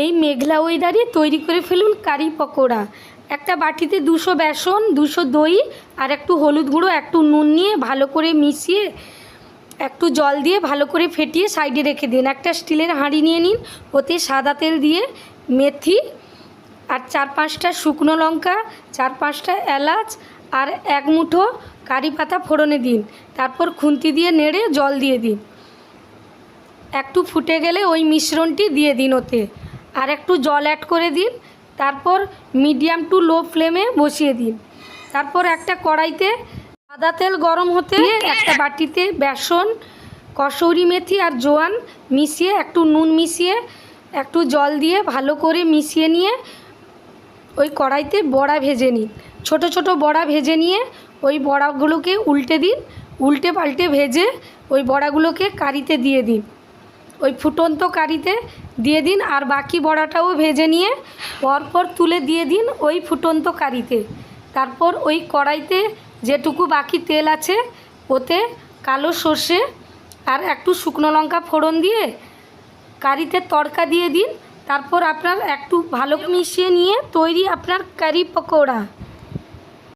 এই মেঘলা ওয়েদারে তৈরি করে ফেলুন কারি পকোড়া। একটা বাটিতে 200 বেসন, 200 দই আর একটু হলুদ গুঁড়ো, একটু নুন নিয়ে ভালো করে মিশিয়ে একটু জল দিয়ে ভালো করে ফেটিয়ে সাইডে রেখে দিন। একটা স্টিলের হাঁড়ি নিয়ে নিন, ওতে সাদা তেল দিয়ে মেথি আর 4-5টা শুকনো লঙ্কা, 4-5টা এলাচ আর 1 মুঠো কারি পাতা ফোড়নে দিন। তারপর খুন্তি দিয়ে নেড়ে জল দিয়ে দিন। একটু ফুটে গেলে ওই মিশ্রণটি দিয়ে দিন ওতে, আর একটু জল অ্যাড করে দিন। তারপর মিডিয়াম টু লো ফ্লেমে বসিয়ে দিন। তারপর একটা কড়াইতে সাদা তেল গরম হতে একটা বাটিতে বেসন, কসুরি মেথি আর জোয়ান মিশিয়ে, একটু নুন মিশিয়ে, একটু জল দিয়ে ভালো করে মিশিয়ে নিয়ে ওই কড়াইতে বড়া ভেজে নিন। ছোট ছোট বড়া ভেজে নিয়ে ওই বড়াগুলোকে উল্টে দিন। উল্টে পাল্টে ভেজে ওই বড়াগুলোকে কারিতে দিয়ে দিন, ওই ফুটন্ত কারিতে দিয়ে দিন। আর বাকি বড়াটাও ভেজে নিয়ে পরপর তুলে দিয়ে দিন ওই ফুটন্ত কারিতে। তারপর ওই কড়াইতে যেটুকু বাকি তেল আছে ওতে কালো সর্ষে আর একটু শুকনো লঙ্কা ফোড়ন দিয়ে কারিতে তড়কা দিয়ে দিন। তারপর আপনার একটু ভালো মিশিয়ে নিয়ে তৈরি আপনার কারি পকোড়া।